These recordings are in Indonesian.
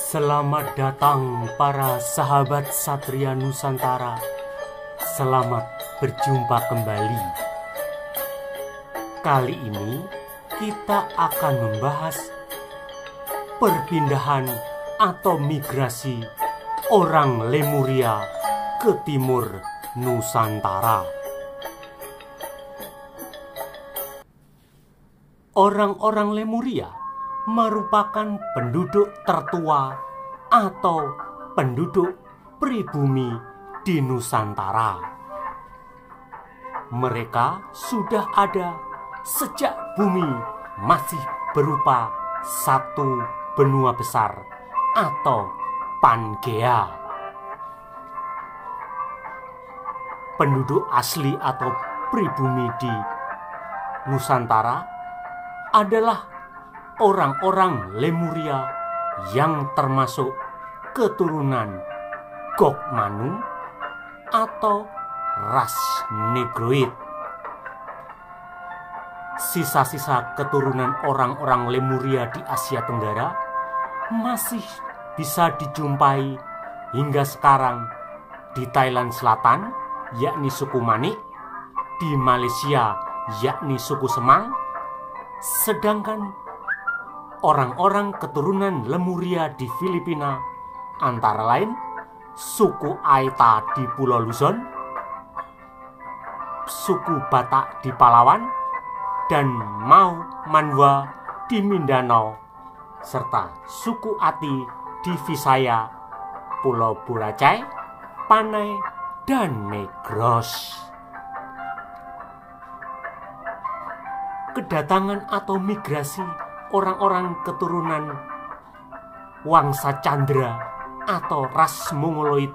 Selamat datang para sahabat Satria Nusantara. Selamat berjumpa kembali. Kali ini kita akan membahas perpindahan atau migrasi orang Lemuria ke timur Nusantara. Orang-orang Lemuria merupakan penduduk tertua atau penduduk pribumi di Nusantara. Mereka sudah ada sejak bumi masih berupa satu benua besar atau Pangea. Penduduk asli atau pribumi di Nusantara adalah orang-orang Lemuria yang termasuk keturunan Gok-Manu atau ras Negroid. Sisa-sisa keturunan orang-orang Lemuria di Asia Tenggara masih bisa dijumpai hingga sekarang di Thailand Selatan, yakni suku Manik, di Malaysia, yakni suku Semang, sedangkan orang-orang keturunan Lemuria di Filipina antara lain suku Aeta di Pulau Luzon, suku Batak di Palawan, dan Mau Manwa di Mindanao, serta suku Ati di Visaya, Pulau Boracay, Panay, dan Negros. Kedatangan atau migrasi orang-orang keturunan Wangsa Candra atau ras Mongoloid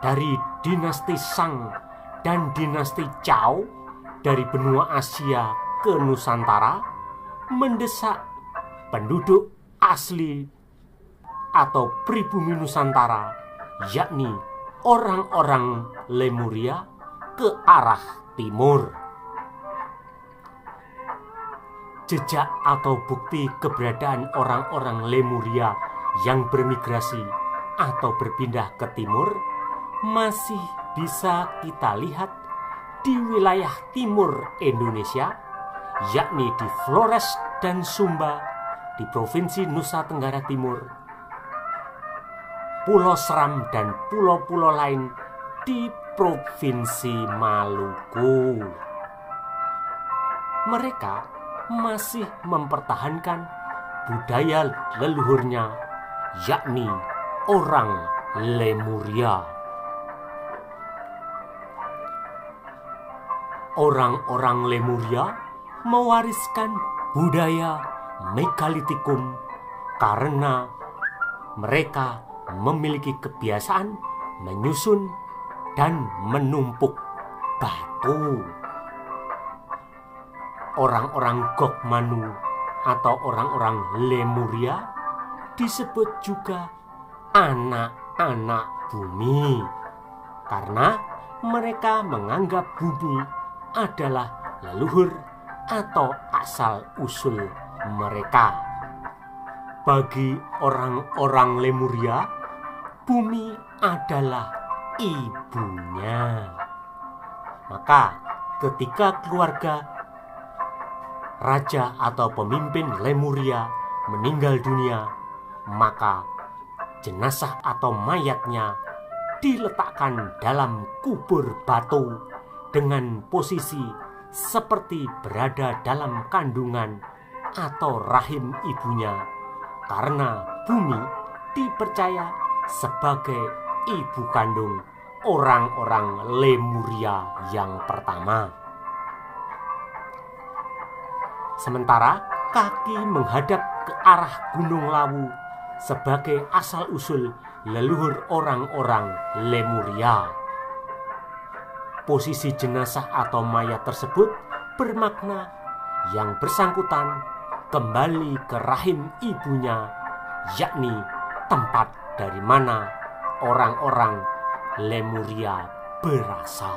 dari dinasti Shang dan dinasti Chow dari benua Asia ke Nusantara mendesak penduduk asli atau pribumi Nusantara, yakni orang-orang Lemuria, ke arah timur. Jejak atau bukti keberadaan orang-orang Lemuria yang bermigrasi atau berpindah ke timur masih bisa kita lihat di wilayah timur Indonesia, yakni di Flores dan Sumba di Provinsi Nusa Tenggara Timur, Pulau Seram dan pulau-pulau lain di Provinsi Maluku. Mereka masih mempertahankan budaya leluhurnya, yakni orang Lemuria. Orang-orang Lemuria mewariskan budaya Megalitikum karena mereka memiliki kebiasaan menyusun dan menumpuk batu. Orang-orang Gok-Manu atau orang-orang Lemuria disebut juga anak-anak bumi karena mereka menganggap bumi adalah leluhur atau asal-usul mereka. Bagi orang-orang Lemuria, bumi adalah ibunya. Maka ketika keluarga raja atau pemimpin Lemuria meninggal dunia, maka jenazah atau mayatnya diletakkan dalam kubur batu dengan posisi seperti berada dalam kandungan atau rahim ibunya, karena bumi dipercaya sebagai ibu kandung orang-orang Lemuria yang pertama. Sementara kaki menghadap ke arah Gunung Lawu sebagai asal-usul leluhur orang-orang Lemuria. Posisi jenazah atau mayat tersebut bermakna yang bersangkutan kembali ke rahim ibunya, yakni tempat dari mana orang-orang Lemuria berasal.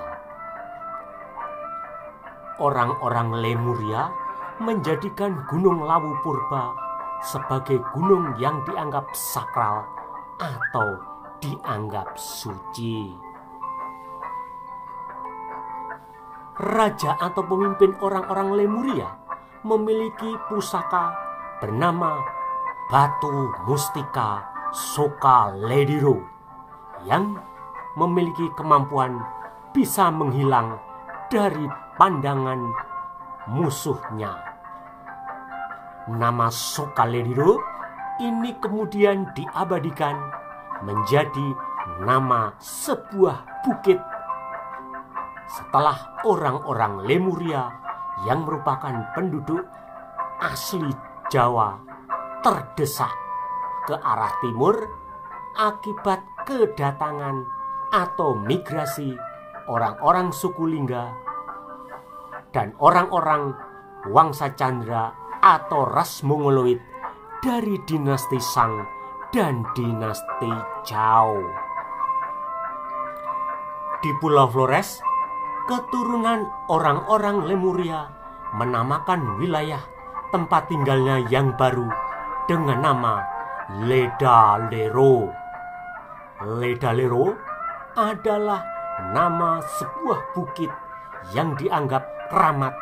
Orang-orang Lemuria menjadikan Gunung Lawu Purba sebagai gunung yang dianggap sakral atau dianggap suci. Raja atau pemimpin orang-orang Lemuria memiliki pusaka bernama batu mustika Soka-Lediro yang memiliki kemampuan bisa menghilang dari pandangan musuhnya. Nama Soka-Lediro ini kemudian diabadikan menjadi nama sebuah bukit setelah orang-orang Lemuria yang merupakan penduduk asli Jawa terdesak ke arah timur akibat kedatangan atau migrasi orang-orang suku Lingga dan orang-orang Wangsa Candra atau ras Mongoloid dari dinasti Shang dan dinasti Zhou. Di Pulau Flores, keturunan orang-orang Lemuria menamakan wilayah tempat tinggalnya yang baru dengan nama Ledalero. Ledalero adalah nama sebuah bukit yang dianggap keramat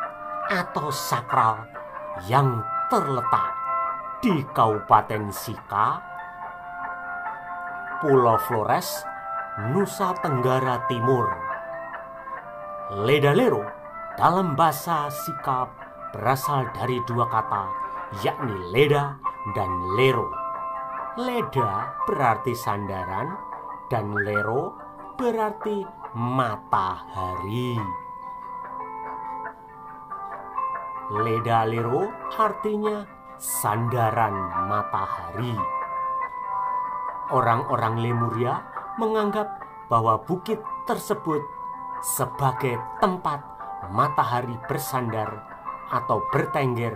atau sakral yang terletak di Kabupaten Sika, Pulau Flores, Nusa Tenggara Timur. Ledalero dalam bahasa Sika berasal dari dua kata, yakni leda dan lero. Leda berarti sandaran dan lero berarti matahari. Ledalero artinya sandaran matahari. Orang-orang Lemuria menganggap bahwa bukit tersebut sebagai tempat matahari bersandar atau bertengger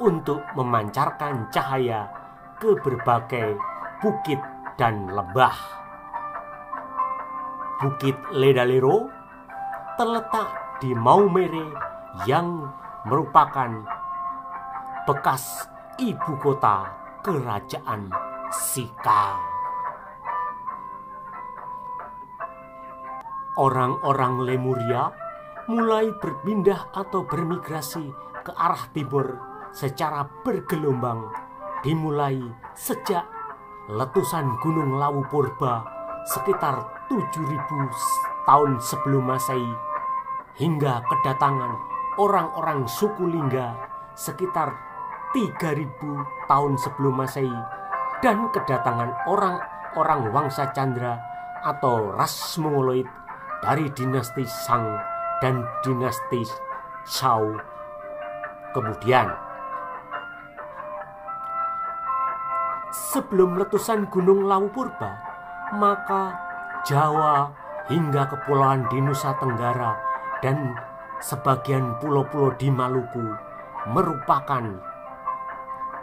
untuk memancarkan cahaya ke berbagai bukit dan lembah. Bukit Ledalero terletak di Maumere yang merupakan bekas ibu kota kerajaan Sika. Orang-orang Lemuria mulai berpindah atau bermigrasi ke arah timur secara bergelombang dimulai sejak letusan Gunung Lawu Purba sekitar 7.000 tahun sebelum Masehi hingga kedatangan orang-orang suku Lingga sekitar 3.000 tahun sebelum Masehi dan kedatangan orang-orang Wangsa Candra atau ras Mongoloid dari dinasti Shang dan dinasti Zhou. Kemudian, sebelum letusan Gunung Lawu Purba, maka Jawa hingga kepulauan di Nusa Tenggara dan sebagian pulau-pulau di Maluku merupakan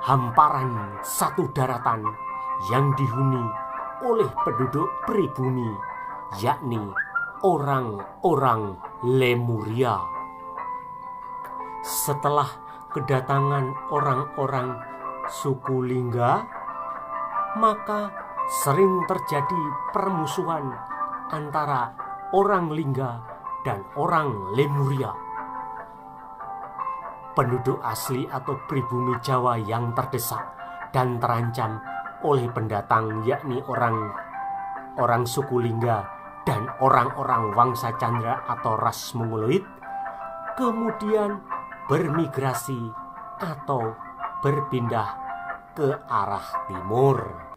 hamparan satu daratan yang dihuni oleh penduduk pribumi, yakni orang-orang Lemuria. Setelah kedatangan orang-orang suku Lingga, maka sering terjadi permusuhan antara orang Lingga dan orang Lemuria. Penduduk asli atau pribumi Jawa yang terdesak dan terancam oleh pendatang, yakni orang suku Lingga dan orang-orang Wangsa Candra atau ras Mongoloid, kemudian bermigrasi atau berpindah ke arah timur.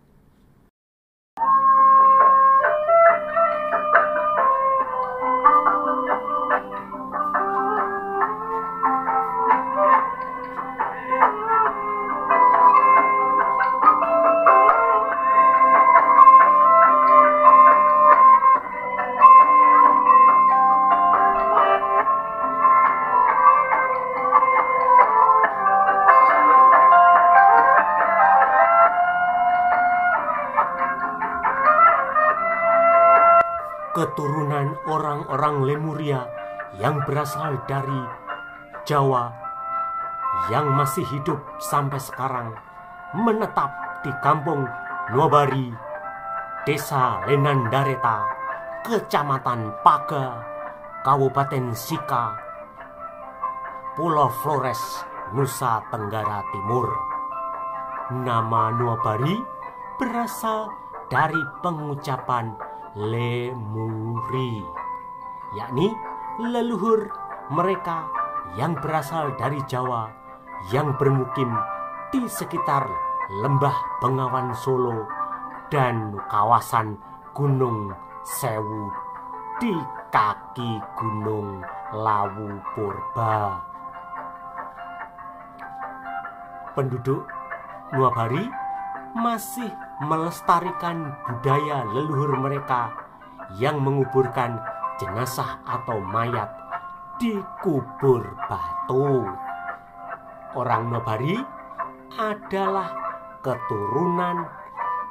Keturunan orang-orang Lemuria yang berasal dari Jawa yang masih hidup sampai sekarang menetap di kampung Nuabari, Desa Lenandareta, Kecamatan Paga, Kabupaten Sika, Pulau Flores, Nusa Tenggara Timur. Nama Nuabari berasal dari pengucapan Lemuri, yakni leluhur mereka yang berasal dari Jawa yang bermukim di sekitar Lembah Bengawan Solo dan kawasan Gunung Sewu di kaki Gunung Lawu Purba. Penduduk Nuabari masih melestarikan budaya leluhur mereka yang menguburkan jenazah atau mayat di kubur batu. Orang Nuabari adalah keturunan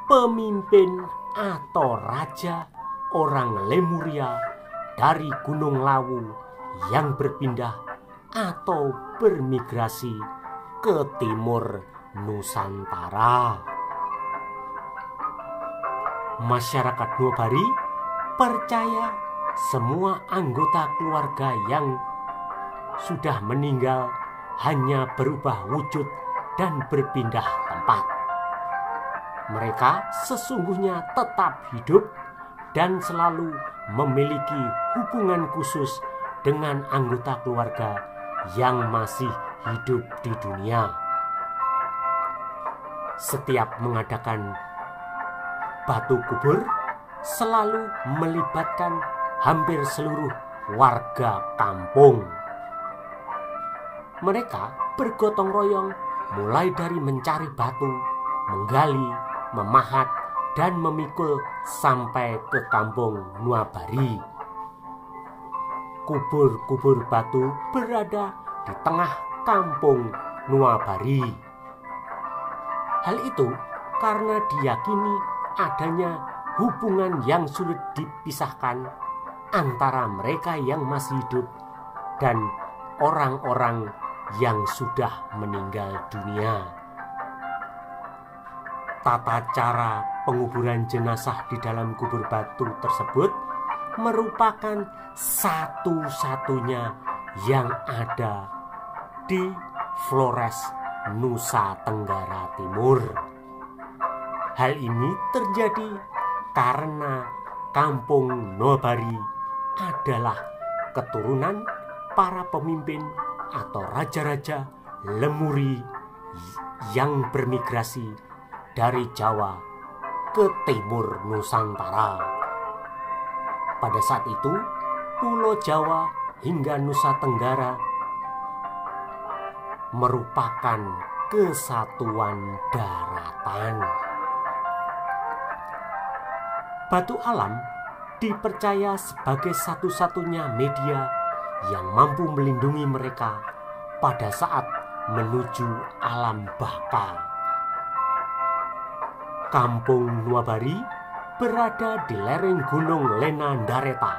pemimpin atau raja orang Lemuria dari Gunung Lawu yang berpindah atau bermigrasi ke timur Nusantara. Masyarakat Nuabari percaya semua anggota keluarga yang sudah meninggal hanya berubah wujud dan berpindah tempat. Mereka sesungguhnya tetap hidup dan selalu memiliki hubungan khusus dengan anggota keluarga yang masih hidup di dunia. Setiap mengadakan batu kubur selalu melibatkan hampir seluruh warga kampung. Mereka bergotong royong mulai dari mencari batu, menggali, memahat, dan memikul sampai ke kampung Nuabari. Kubur-kubur batu berada di tengah kampung Nuabari. Hal itu karena diyakini adanya hubungan yang sulit dipisahkan antara mereka yang masih hidup dan orang-orang yang sudah meninggal dunia. Tata cara penguburan jenazah di dalam kubur batu tersebut merupakan satu-satunya yang ada di Flores, Nusa Tenggara Timur. Hal ini terjadi karena kampung Nuabari adalah keturunan para pemimpin atau raja-raja Lemuri yang bermigrasi dari Jawa ke timur Nusantara. Pada saat itu, Pulau Jawa hingga Nusa Tenggara merupakan kesatuan daratan. Batu alam dipercaya sebagai satu-satunya media yang mampu melindungi mereka pada saat menuju alam baka. Kampung Nuabari berada di lereng Gunung Lenandareta.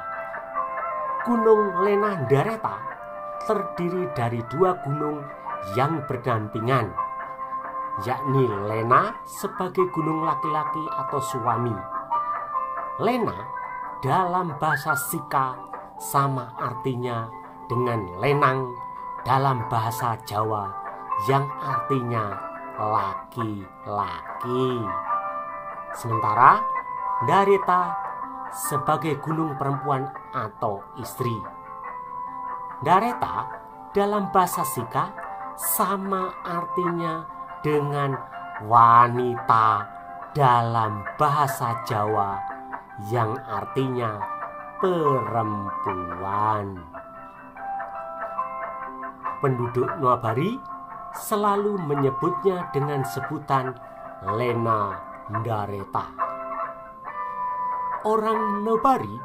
Gunung Lenandareta terdiri dari dua gunung yang berdampingan, yakni Lena sebagai gunung laki-laki atau suami. Lena dalam bahasa Sika sama artinya dengan Lenang dalam bahasa Jawa yang artinya laki-laki. Sementara Dareta sebagai gunung perempuan atau istri. Dareta dalam bahasa Sika sama artinya dengan wanita dalam bahasa Jawa yang artinya perempuan. Penduduk Nuabari selalu menyebutnya dengan sebutan Lenandareta. Orang Nuabari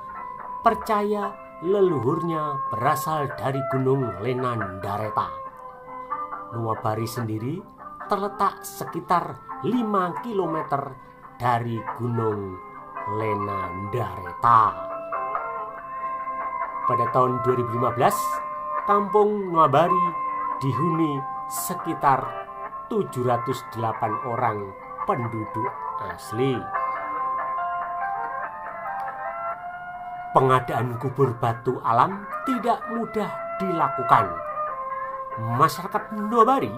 percaya leluhurnya berasal dari Gunung Lenandareta. Nuabari sendiri terletak sekitar 5 km dari Gunung Lenandareta. Pada tahun 2015, kampung Nuabari dihuni sekitar 708 orang penduduk asli. Pengadaan kubur batu alam tidak mudah dilakukan. Masyarakat Nuabari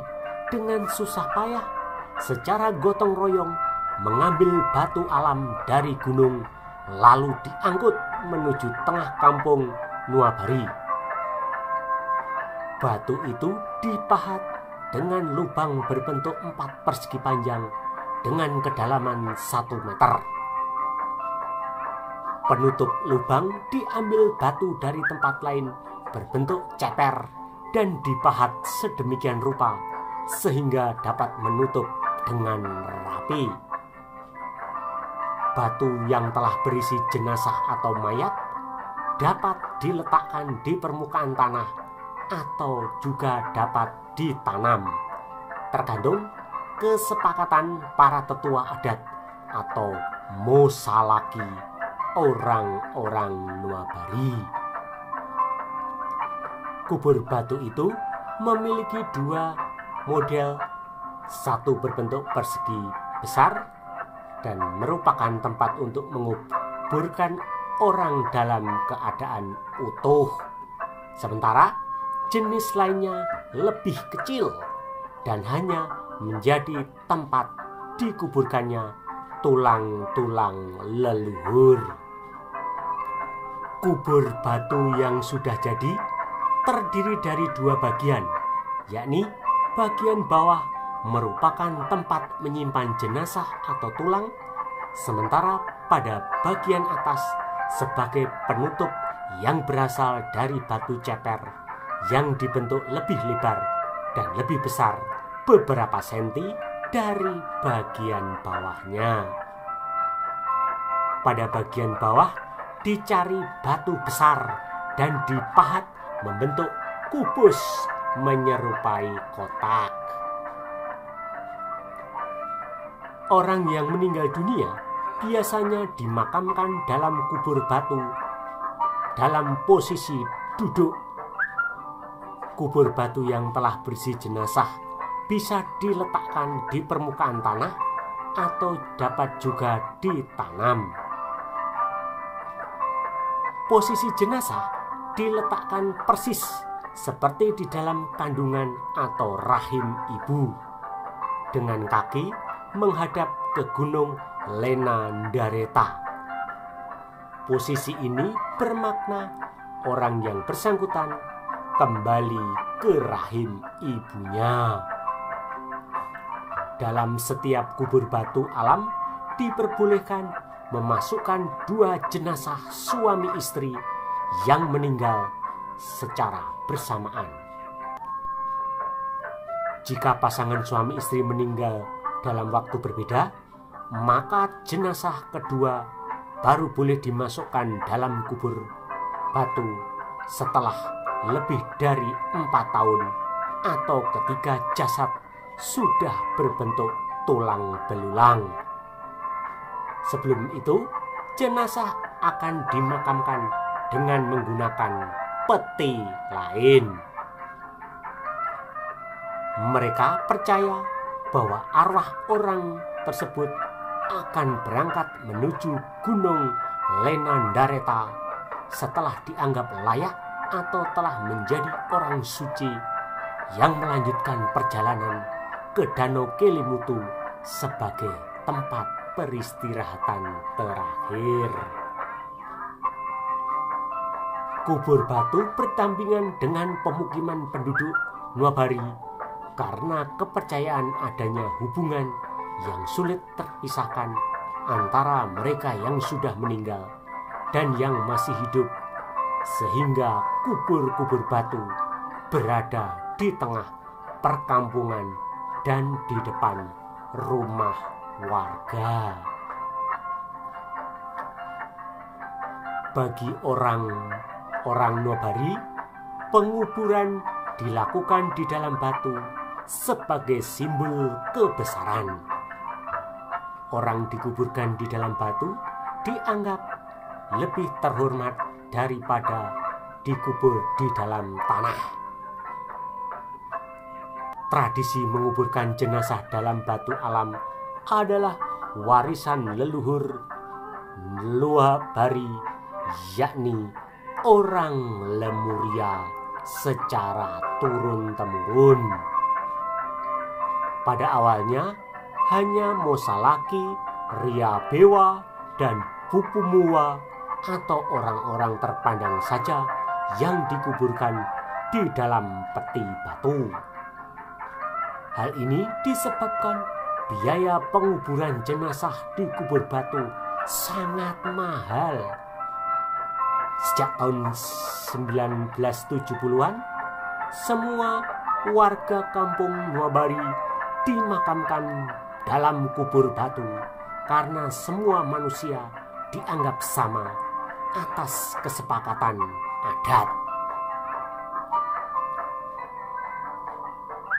dengan susah payah secara gotong royong mengambil batu alam dari gunung lalu diangkut menuju tengah kampung Nuabari. Batu itu dipahat dengan lubang berbentuk 4 persegi panjang dengan kedalaman 1 meter. Penutup lubang diambil batu dari tempat lain berbentuk ceper dan dipahat sedemikian rupa sehingga dapat menutup dengan rapi. Batu yang telah berisi jenazah atau mayat dapat diletakkan di permukaan tanah atau juga dapat ditanam, tergantung kesepakatan para tetua adat atau mosalaki orang-orang Nuabari. Kubur batu itu memiliki 2 model, satu berbentuk persegi besar dan merupakan tempat untuk menguburkan orang dalam keadaan utuh. Sementara jenis lainnya lebih kecil dan hanya menjadi tempat dikuburkannya tulang-tulang leluhur. Kubur batu yang sudah jadi terdiri dari 2 bagian, yakni bagian bawah merupakan tempat menyimpan jenazah atau tulang, sementara pada bagian atas sebagai penutup yang berasal dari batu ceper yang dibentuk lebih lebar dan lebih besar beberapa senti dari bagian bawahnya. Pada bagian bawah dicari batu besar dan dipahat membentuk kubus menyerupai kotak. Orang yang meninggal dunia biasanya dimakamkan dalam kubur batu dalam posisi duduk. Kubur batu yang telah berisi jenazah bisa diletakkan di permukaan tanah atau dapat juga ditanam. Posisi jenazah diletakkan persis seperti di dalam kandungan atau rahim ibu, dengan kaki menghadap ke gunung Lenandareta. Posisi ini bermakna orang yang bersangkutan kembali ke rahim ibunya. Dalam setiap kubur batu alam diperbolehkan memasukkan 2 jenazah suami istri yang meninggal secara bersamaan. Jika pasangan suami istri meninggal dalam waktu berbeda, maka jenazah kedua baru boleh dimasukkan dalam kubur batu setelah lebih dari 4 tahun atau ketika jasad sudah berbentuk tulang belulang. Sebelum itu, jenazah akan dimakamkan dengan menggunakan peti lain. Mereka percaya bahwa arwah orang tersebut akan berangkat menuju gunung Lenandareta setelah dianggap layak atau telah menjadi orang suci yang melanjutkan perjalanan ke Danau Kelimutu sebagai tempat peristirahatan terakhir. Kubur batu berdampingan dengan pemukiman penduduk Nuabari karena kepercayaan adanya hubungan yang sulit terpisahkan antara mereka yang sudah meninggal dan yang masih hidup, sehingga kubur-kubur batu berada di tengah perkampungan dan di depan rumah warga. Bagi orang Nuabari, penguburan dilakukan di dalam batu sebagai simbol kebesaran. Orang dikuburkan di dalam batu dianggap lebih terhormat daripada dikubur di dalam tanah. Tradisi menguburkan jenazah dalam batu alam adalah warisan leluhur Nuwabari, yakni orang Lemuria secara turun-temurun. Pada awalnya hanya Mosalaki, Riabewa, dan Pupumuwa atau orang-orang terpandang saja yang dikuburkan di dalam peti batu. Hal ini disebabkan biaya penguburan jenazah di kubur batu sangat mahal. Sejak tahun 1970-an, semua warga kampung Nuwabari dimakamkan dalam kubur batu karena semua manusia dianggap sama atas kesepakatan adat.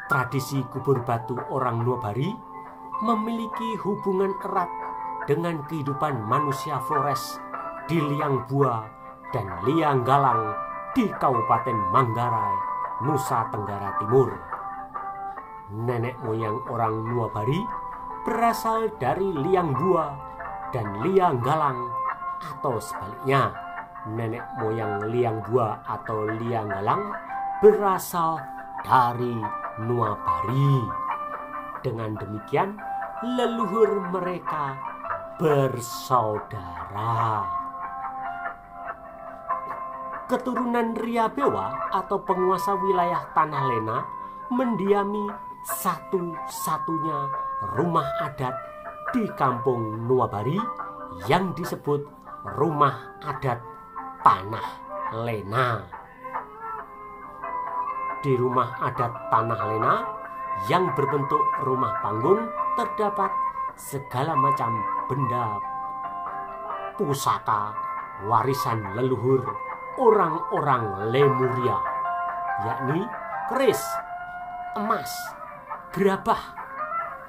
Tradisi kubur batu orang Nuwabari memiliki hubungan erat dengan kehidupan manusia Flores di Liang Bua dan Liang Galang di Kabupaten Manggarai, Nusa Tenggara Timur. Nenek moyang orang Nuwabari berasal dari Liang Bua dan Liang Galang, atau sebaliknya, nenek moyang Liang Bua atau Liang Galang berasal dari Nuwabari. Dengan demikian, leluhur mereka bersaudara. Keturunan Riabewa atau penguasa wilayah Tanah Lena mendiami satu-satunya rumah adat di kampung Nuwabari yang disebut Rumah Adat Tanah Lena. Di rumah adat Tanah Lena yang berbentuk rumah panggung terdapat segala macam benda pusaka warisan leluhur orang-orang Lemuria, yakni keris, emas, gerabah,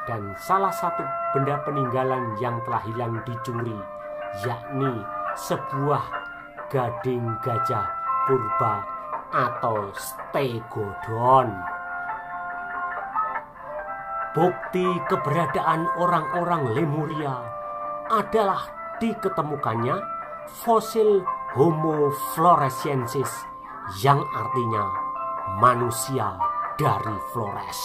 dan salah satu benda peninggalan yang telah hilang dicuri, yakni sebuah gading gajah purba atau stegodon. Bukti keberadaan orang-orang Lemuria adalah diketemukannya fosil Homo floresiensis yang artinya manusia dari Flores.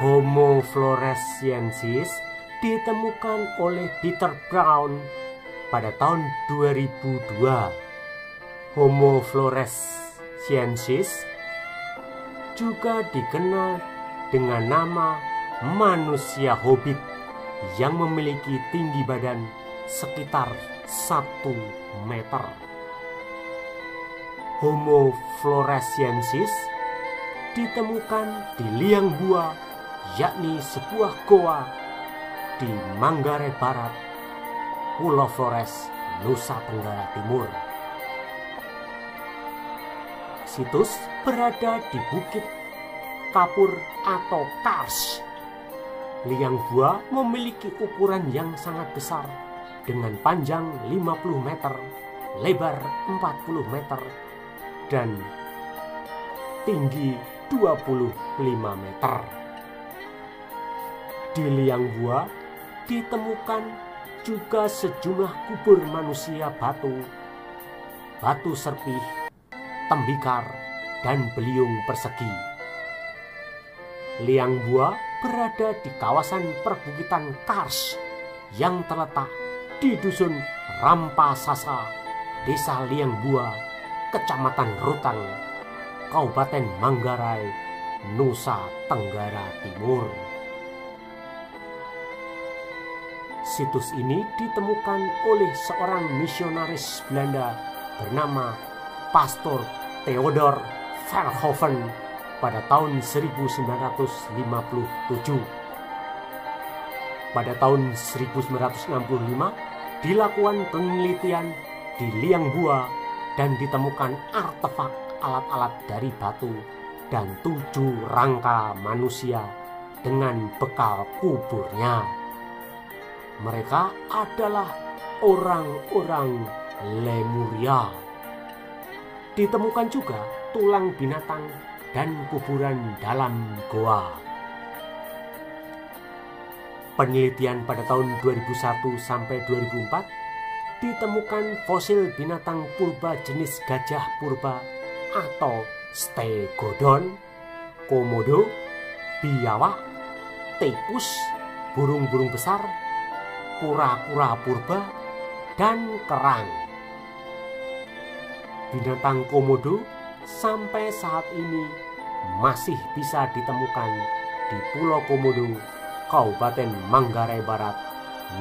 Homo floresiensis ditemukan oleh Peter Brown pada tahun 2002. Homo floresiensis juga dikenal dengan nama manusia hobbit yang memiliki tinggi badan sekitar 1 meter. Homo floresiensis ditemukan di Liang Bua, yakni sebuah goa di Manggarai Barat, Pulau Flores, Nusa Tenggara Timur. Situs berada di Bukit Kapur atau Kars. Liang Bua memiliki ukuran yang sangat besar dengan panjang 50 meter, lebar 40 meter, dan tinggi 25 meter. Di Liang Bua ditemukan juga sejumlah kubur manusia batu serpih, tembikar, dan beliung persegi. Liang Bua berada di kawasan perbukitan Kars yang terletak di Dusun Rampasasa, Desa Liang Bua, Kecamatan Rutang, Kabupaten Manggarai, Nusa Tenggara Timur. Situs ini ditemukan oleh seorang misionaris Belanda bernama Pastor Theodor Verhoeven pada tahun 1957. pada tahun 1965 dilakukan penelitian di Lianghua dan ditemukan artefak alat-alat dari batu dan 7 rangka manusia dengan bekal kuburnya. Mereka adalah orang-orang Lemuria. Ditemukan juga tulang binatang dan kuburan dalam goa. Penelitian pada tahun 2001 sampai 2004 ditemukan fosil binatang purba jenis gajah purba atau stegodon, komodo, biawak, tikus, burung-burung besar, kura-kura purba, dan kerang. Binatang komodo sampai saat ini masih bisa ditemukan di Pulau Komodo, Kabupaten Manggarai Barat,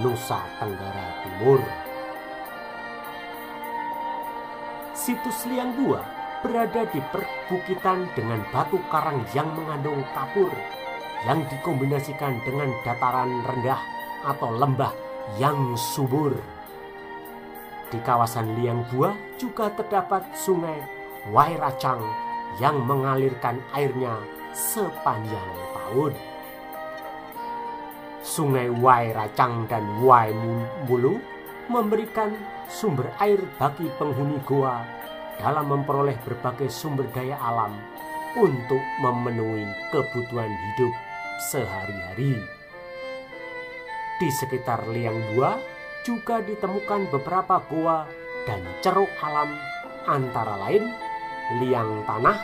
Nusa Tenggara Timur. Situs Lianghua berada di perbukitan dengan batu karang yang mengandung kapur yang dikombinasikan dengan dataran rendah atau lembah yang subur. Di kawasan Lianghua juga terdapat sungai Wairacang yang mengalirkan airnya sepanjang tahun. Sungai Wairacang dan Waimulu memberikan sumber air bagi penghuni goa dalam memperoleh berbagai sumber daya alam untuk memenuhi kebutuhan hidup sehari-hari. Di sekitar Lianghua juga ditemukan beberapa goa dan ceruk alam, antara lain liang tanah,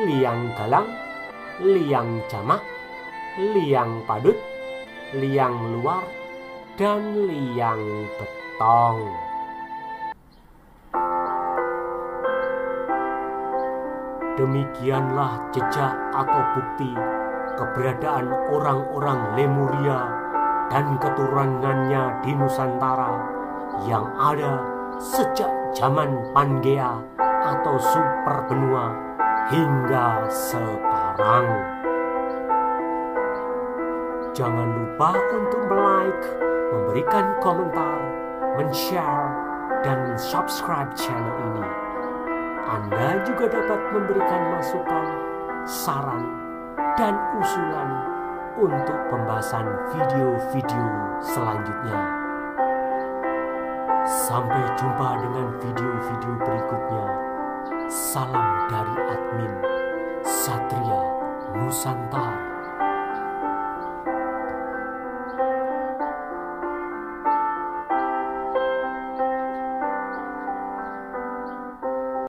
liang galang, liang jamak, liang padut, liang luar, dan liang betong. Demikianlah jejak atau bukti keberadaan orang-orang Lemuria dan keturunannya di Nusantara yang ada sejak zaman Pangea atau super benua hingga sekarang. Jangan lupa untuk like, memberikan komentar, men-share, dan subscribe channel ini. Anda juga dapat memberikan masukan, saran, dan usulan untuk pembahasan video-video selanjutnya. Sampai jumpa dengan video-video berikutnya. Salam dari admin Satria Nusantara.